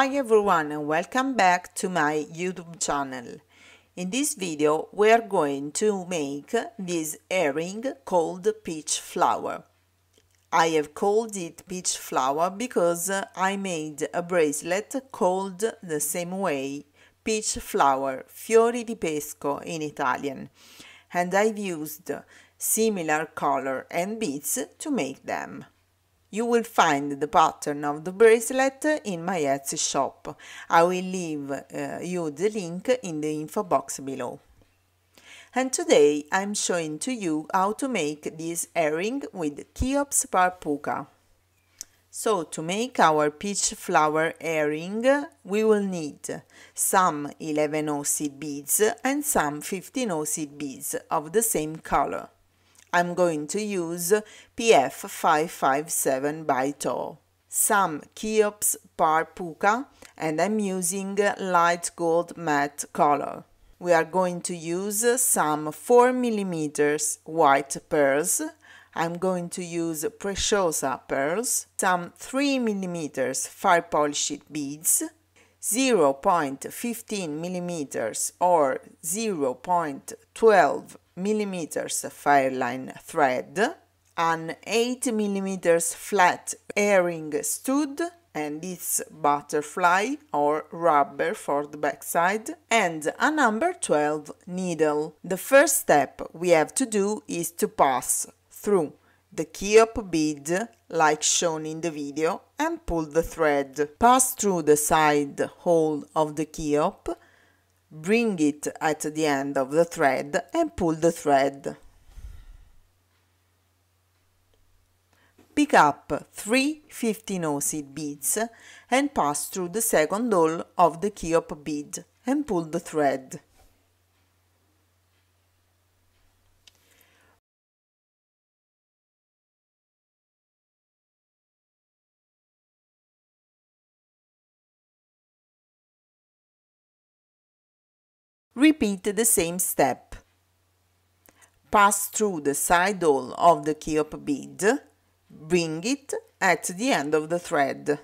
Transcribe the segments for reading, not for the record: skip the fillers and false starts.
Hi everyone and welcome back to my YouTube channel. In this video we are going to make this earring called peach flower. I have called it peach flower because I made a bracelet called the same way, peach flower, Fiori di Pesco in Italian, and I've used similar color and beads to make them. You will find the pattern of the bracelet in my Etsy shop. I will leave you the link in the info box below. And today I'm showing to you how to make this earring with Kheops puka. So to make our peach flower earring we will need some 11 seed beads and some 15 seed beads of the same color. I'm going to use PF 557 by Toe, some Kheops puka, and I'm using light gold matte color. We are going to use some 4 mm white pearls. I'm going to use Preciosa pearls, some 3 mm fire polished beads, 0.15 mm or 0.12 millimeters fire line thread, an 8 mm flat earring stud, and its butterfly or rubber for the backside, and a number 12 needle. The first step we have to do is to pass through the Kheops bead like shown in the video and pull the thread. Pass through the side hole of the Kheops, bring it at the end of the thread and pull the thread. Pick up 3 15 seed beads and pass through the second hole of the Kheops bead and pull the thread. Repeat the same step. Pass through the side hole of the Kheops bead, bring it at the end of the thread.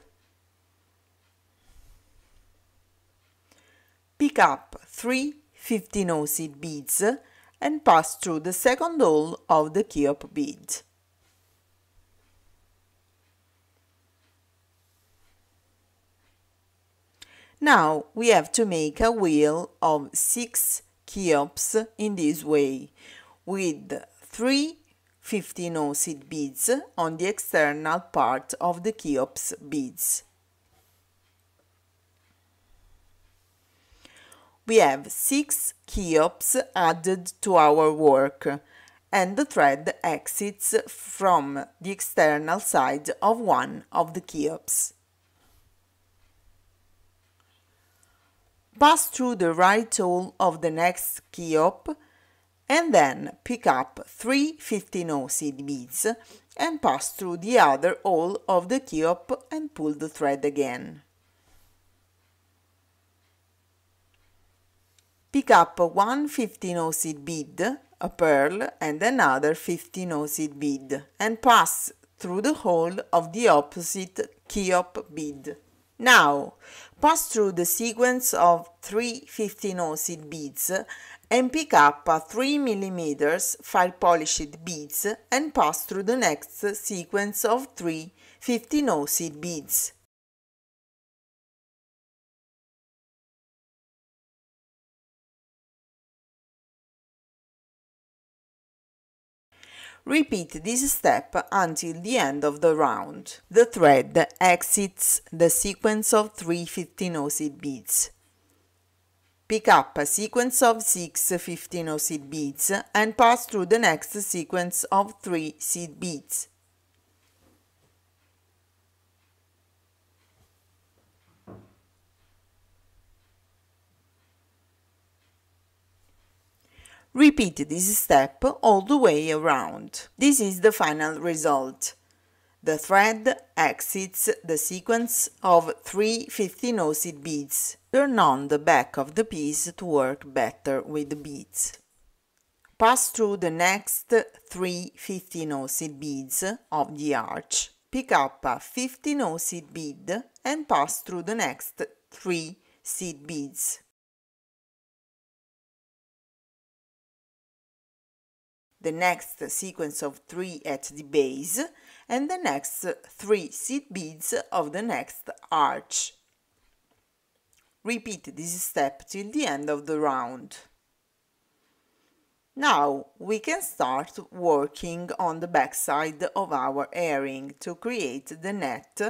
Pick up 3 15 seed beads and pass through the second hole of the Kheops bead. Now we have to make a wheel of 6 Kheops in this way, with 3 15 seed beads on the external part of the Kheops beads. We have 6 Kheops added to our work, and the thread exits from the external side of one of the Kheops. Pass through the right hole of the next Kheops and then pick up 3 15 seed beads and pass through the other hole of the Kheops and pull the thread again. Pick up 1 15 seed bead, a pearl and another 15 seed bead and pass through the hole of the opposite Kheops bead. Now, pass through the sequence of 3 15 seed beads and pick up a 3 mm fire polished beads and pass through the next sequence of 3 15 seed beads. Repeat this step until the end of the round. The thread exits the sequence of 3 15 seed beads. Pick up a sequence of 6 15 seed beads and pass through the next sequence of 3 seed beads. Repeat this step all the way around. This is the final result. The thread exits the sequence of 3 15 seed beads. Turn on the back of the piece to work better with the beads. Pass through the next 3 15 seed beads of the arch pick up a 15 seed bead and pass through the next 3 seed beads. The next sequence of 3 at the base and the next 3 seed beads of the next arch. Repeat this step till the end of the round. Now we can start working on the back side of our earring to create the net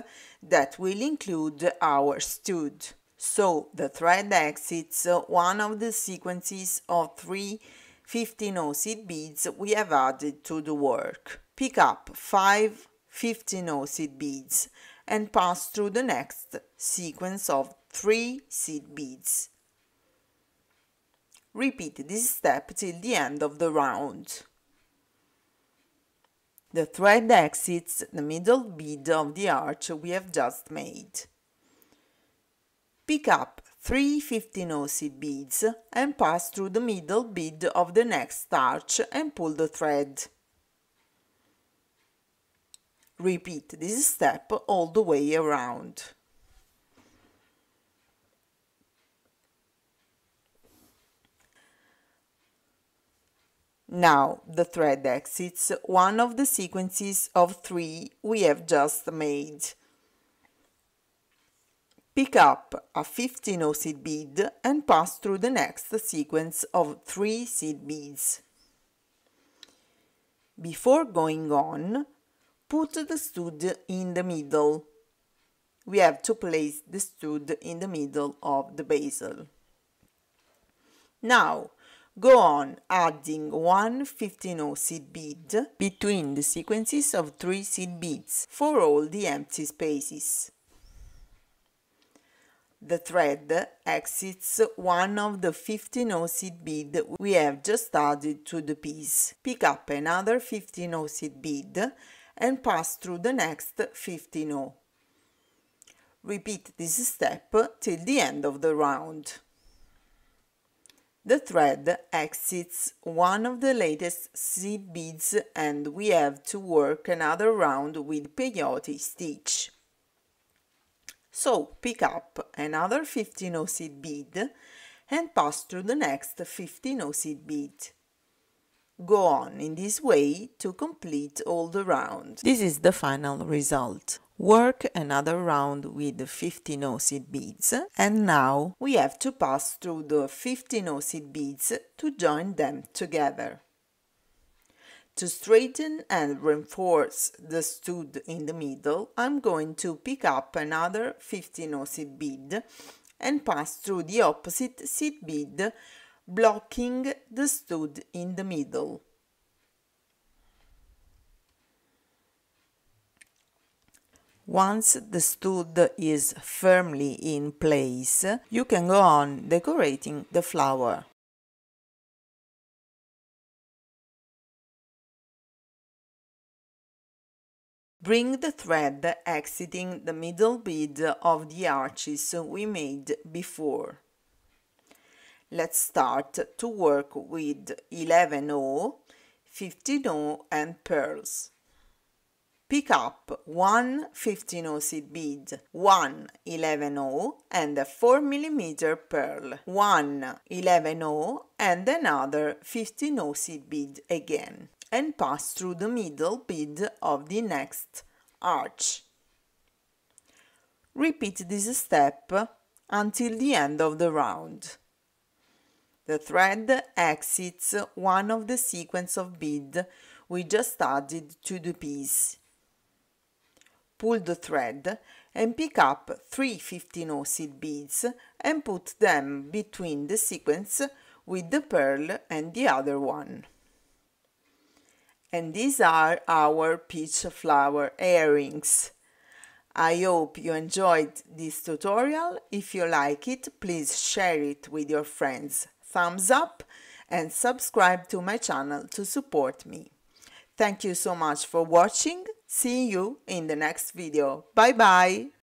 that will include our stud. So the thread exits one of the sequences of 3 15 seed beads we have added to the work. Pick up 5 15 seed beads and pass through the next sequence of 3 seed beads. Repeat this step till the end of the round. The thread exits the middle bead of the arch we have just made. Pick up 3 15 seed beads and pass through the middle bead of the next arch and pull the thread. Repeat this step all the way around. Now the thread exits one of the sequences of 3 we have just made. Pick up a 15 seed bead and pass through the next sequence of 3 seed beads. Before going on, put the stud in the middle. We have to place the stud in the middle of the bezel. Now, go on adding one 15 seed bead between the sequences of 3 seed beads for all the empty spaces. The thread exits one of the 15 seed bead we have just added to the piece. Pick up another 15 seed bead and pass through the next 15. Repeat this step till the end of the round. The thread exits one of the latest seed beads and we have to work another round with peyote stitch. So pick up another 15 seed bead and pass through the next 15 seed bead. Go on in this way to complete all the round. This is the final result. Work another round with 15 seed beads and now we have to pass through the 15 seed beads to join them together. To straighten and reinforce the stud in the middle, I'm going to pick up another 15 seed bead and pass through the opposite seed bead, blocking the stud in the middle. Once the stud is firmly in place, you can go on decorating the flower. Bring the thread exiting the middle bead of the arches we made before. Let's start to work with 11O, 15O and pearls. Pick up one 15O seed bead, one 11O and a 4 mm pearl, one 11O and another 15O seed bead again, and pass through the middle bead of the next arch. Repeat this step until the end of the round. The thread exits one of the sequence of bead we just added to the piece. Pull the thread and pick up 3 15O seed beads and put them between the sequence with the pearl and the other one. And these are our peach flower earrings. I hope you enjoyed this tutorial. If you like it, please share it with your friends. Thumbs up and subscribe to my channel to support me. Thank you so much for watching. See you in the next video. Bye bye!